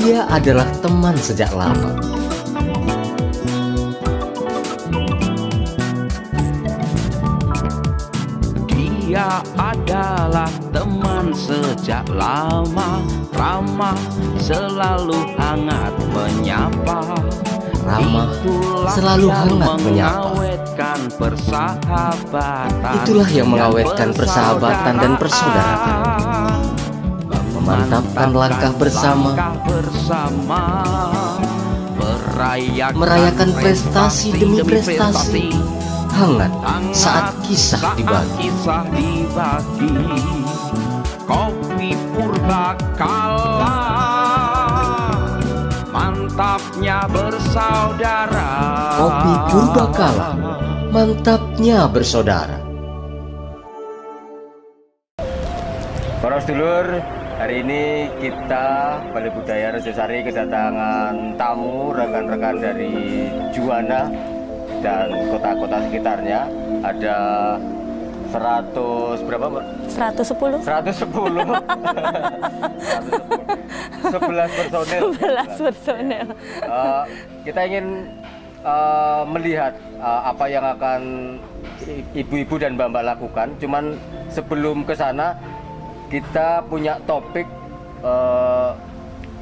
Dia adalah teman sejak lama. Dia adalah teman sejak lama, ramah, selalu hangat menyapa. Ramah, selalu hangat menyapa. Itulah yang mengawetkan persahabatan dan persaudaraan. Memantapkan langkah bersama, merayakan prestasi demi prestasi, hangat saat kisah dibagi. Kopi Purbakala, mantapnya bersaudara. Kopi Purbakala, mantapnya bersaudara. Para sedulur, hari ini kita Balai Budaya Rejosari kedatangan tamu rekan-rekan dari Juwana dan kota-kota sekitarnya. Ada 100 berapa, Mbak? 110. 110. 11 personil. 11 personil. Kita ingin melihat apa yang akan ibu-ibu dan mbak-mbak lakukan. Cuman sebelum ke sana, kita punya topik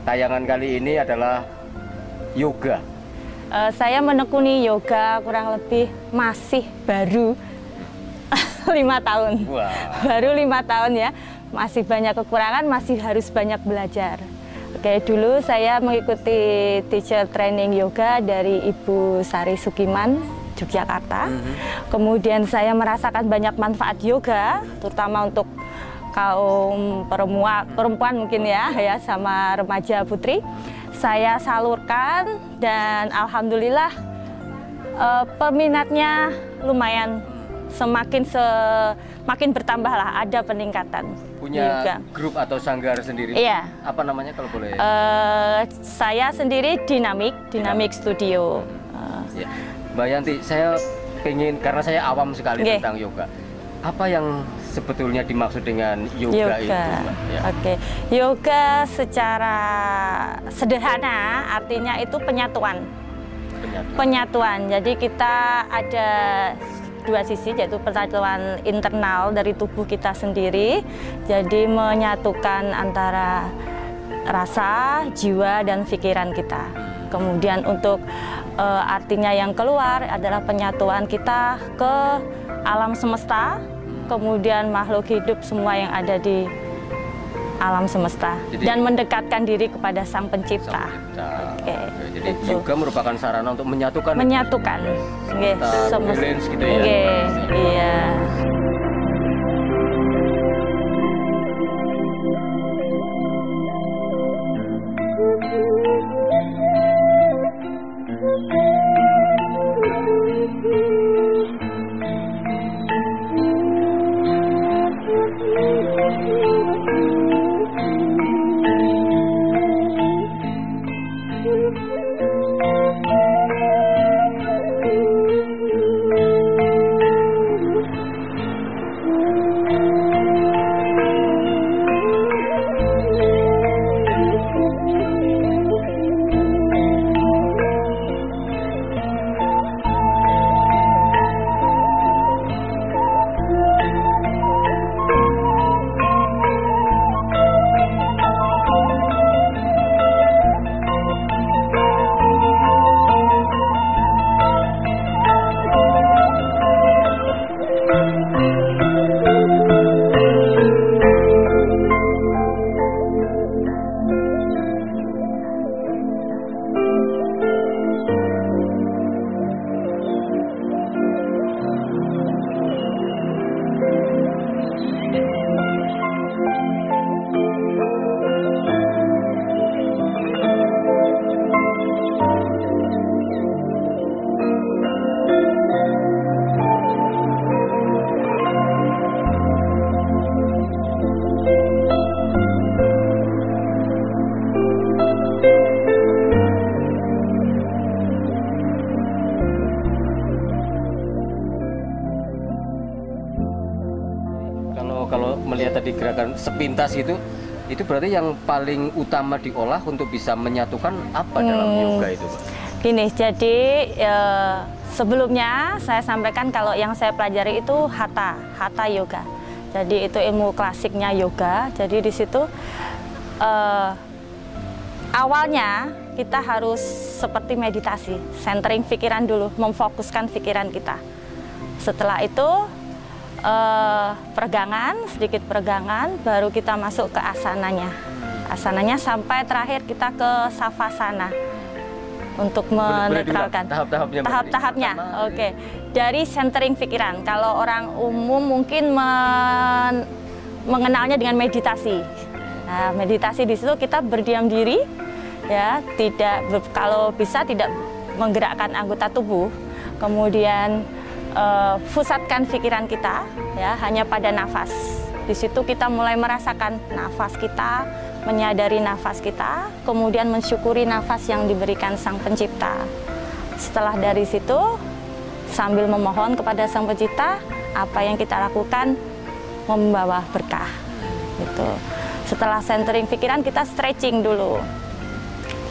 tayangan kali ini adalah yoga. Saya menekuni yoga kurang lebih masih baru 5 tahun. Wah. Baru 5 tahun ya. Masih banyak kekurangan, masih harus banyak belajar. Oke, dulu saya mengikuti teacher training yoga dari Ibu Sari Sukiman, Yogyakarta. Kemudian saya merasakan banyak manfaat yoga, terutama untuk kaum perempuan mungkin ya sama remaja putri. Saya salurkan dan alhamdulillah peminatnya lumayan semakin bertambah lah, ada peningkatan. Punya yoga. Grup atau sanggar sendiri? Iya. Apa namanya kalau boleh? Saya sendiri Dynamic Studio. Ya. Mbak Yanti, saya pengen, karena saya awam sekali tentang yoga. Apa yang sebetulnya dimaksud dengan yoga itu, Mbak? Ya. Oke, yoga secara sederhana artinya itu penyatuan. Jadi kita ada dua sisi, yaitu persatuan internal dari tubuh kita sendiri. Jadi menyatukan antara rasa, jiwa, dan pikiran kita. Kemudian untuk artinya yang keluar adalah penyatuan kita ke alam semesta, kemudian makhluk hidup semua yang ada di alam semesta. Jadi, dan mendekatkan diri kepada Sang Pencipta. Jadi yoga merupakan sarana untuk menyatukan. Semesta, gitu ya. Iya. Kalau melihat tadi gerakan sepintas itu, Itu berarti yang paling utama diolah untuk bisa menyatukan apa dalam yoga itu, Pak? Gini, jadi sebelumnya saya sampaikan kalau yang saya pelajari itu hatha yoga. Jadi itu ilmu klasiknya yoga. Jadi di situ awalnya kita harus seperti meditasi, centering pikiran dulu, memfokuskan pikiran kita. Setelah itu sedikit peregangan, baru kita masuk ke asananya. Asananya sampai terakhir kita ke savasana untuk menetralkan. Tahap-tahapnya. Oke. Dari centering pikiran. Kalau orang umum mungkin mengenalnya dengan meditasi. Nah, meditasi di situ kita berdiam diri, ya, kalau bisa tidak menggerakkan anggota tubuh, kemudian pusatkan pikiran kita ya hanya pada nafas. Di situ kita mulai merasakan nafas kita, menyadari nafas kita, kemudian mensyukuri nafas yang diberikan Sang Pencipta. Setelah dari situ sambil memohon kepada Sang Pencipta, apa yang kita lakukan membawa berkah. Gitu. Setelah centering pikiran kita stretching dulu.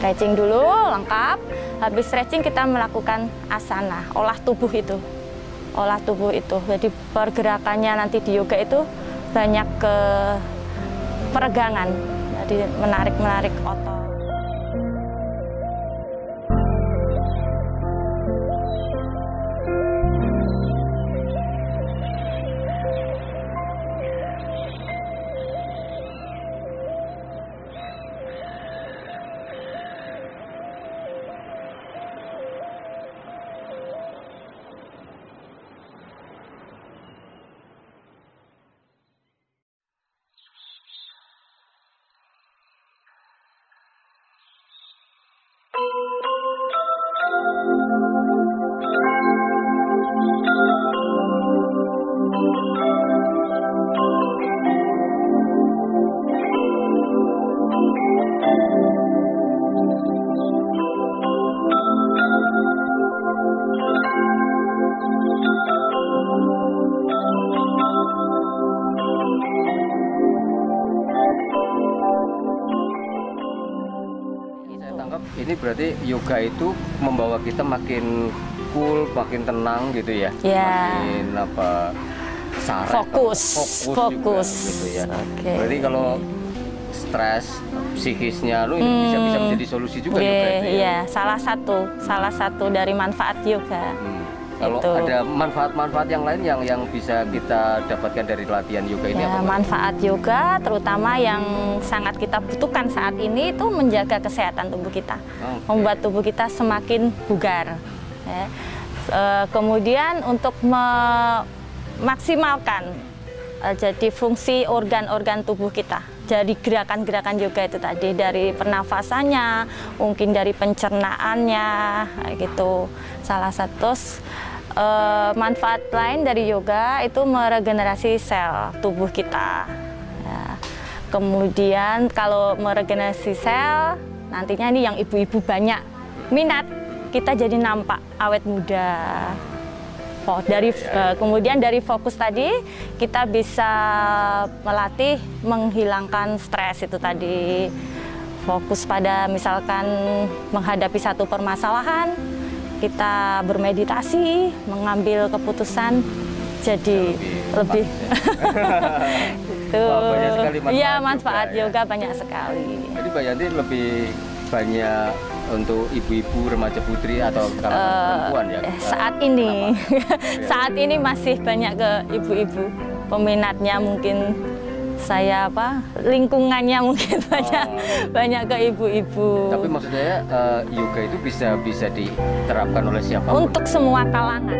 Stretching dulu lengkap. Habis stretching kita melakukan asana, olah tubuh itu. Jadi pergerakannya nanti di yoga itu banyak ke peregangan, jadi menarik otot. Ini berarti yoga itu membawa kita makin cool, makin tenang gitu ya? Makin fokus juga, gitu ya. Okay. Berarti kalau stres psikisnya bisa menjadi solusi juga yoga itu ya? Iya, salah satu dari manfaat yoga. Kalau ada manfaat-manfaat yang lain yang bisa kita dapatkan dari latihan yoga ini apa? Manfaat yoga terutama yang sangat kita butuhkan saat ini itu menjaga kesehatan tubuh kita, membuat tubuh kita semakin bugar. Ya. Kemudian untuk memaksimalkan jadi fungsi organ-organ tubuh kita. Dari gerakan-gerakan yoga itu tadi, dari pernafasannya, mungkin dari pencernaannya, gitu. Salah satu manfaat lain dari yoga itu meregenerasi sel tubuh kita. Ya. Kemudian kalau meregenerasi sel, nantinya ini yang ibu-ibu banyak minat, kita jadi nampak awet muda. Kemudian dari fokus tadi kita bisa melatih menghilangkan stres itu tadi. Fokus pada misalkan menghadapi satu permasalahan, kita bermeditasi, mengambil keputusan jadi lebih itu. Banyak sekali manfaat. Iya, manfaat yoga banyak sekali. Jadi Mbak Yanti lebih banyak untuk ibu-ibu, remaja putri atau perempuan ya? Saat ini masih banyak ke ibu-ibu. Peminatnya mungkin lingkungannya mungkin banyak ke ibu-ibu. Tapi maksud saya yoga itu bisa diterapkan oleh siapa? Untuk semua kalangan.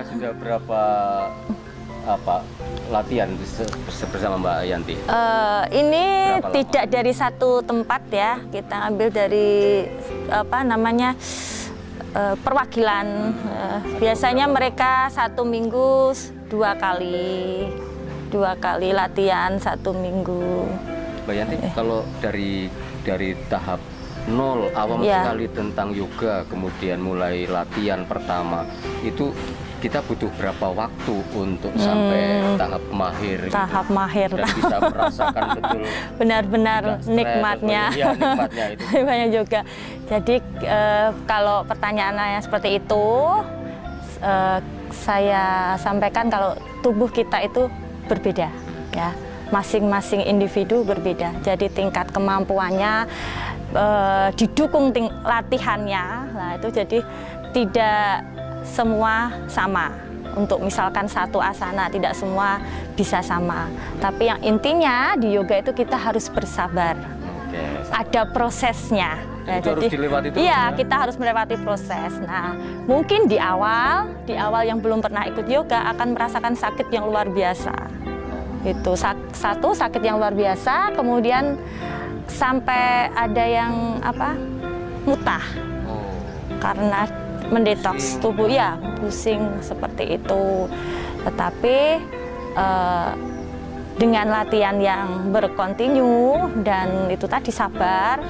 sudah berapa latihan bersama Mbak Yanti? Ini tidak dari satu tempat ya, kita ambil dari perwakilan. Biasanya mereka 1 minggu 2 kali latihan 1 minggu. Mbak Yanti, kalau dari tahap nol awam sekali tentang yoga, kemudian mulai latihan pertama, itu kita butuh berapa waktu untuk sampai tahap mahir? Tahap mahir. Dan bisa merasakan betul benar-benar nikmatnya. Iya, nikmatnya itu. Banyak juga. Jadi kalau pertanyaannya seperti itu, saya sampaikan kalau tubuh kita itu berbeda, ya. Masing-masing individu berbeda. Jadi tingkat kemampuannya didukung latihannya. Nah, itu jadi tidak semua sama. Untuk misalkan satu asana tidak semua bisa sama. Tapi yang intinya di yoga itu kita harus bersabar. Ada prosesnya. Nah, itu jadi harus dilewati terus, iya, kita harus melewati proses. Nah, mungkin di awal yang belum pernah ikut yoga akan merasakan sakit yang luar biasa. Itu satu sakit yang luar biasa, kemudian sampai ada yang mutah karena mendetoks tubuh, ya pusing seperti itu. Tetapi dengan latihan yang berkontinu dan itu tadi sabar,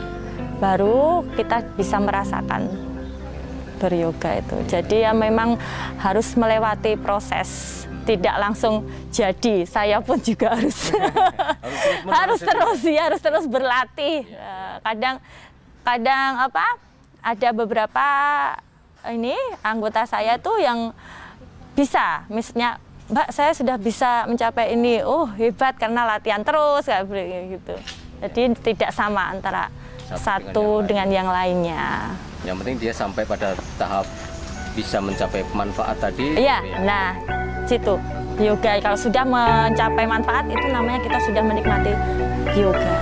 baru kita bisa merasakan beryoga itu. Jadi ya memang harus melewati proses, tidak langsung jadi. Saya pun juga harus harus terus berlatih. Kadang ada beberapa anggota saya tuh yang bisa, misalnya, Mbak, saya sudah bisa mencapai ini, oh hebat karena latihan terus kayak gitu. Jadi tidak sama antara satu dengan yang lainnya. Yang penting dia sampai pada tahap bisa mencapai manfaat tadi. Iya, nah situ yoga kalau sudah mencapai manfaat itu namanya kita sudah menikmati yoga.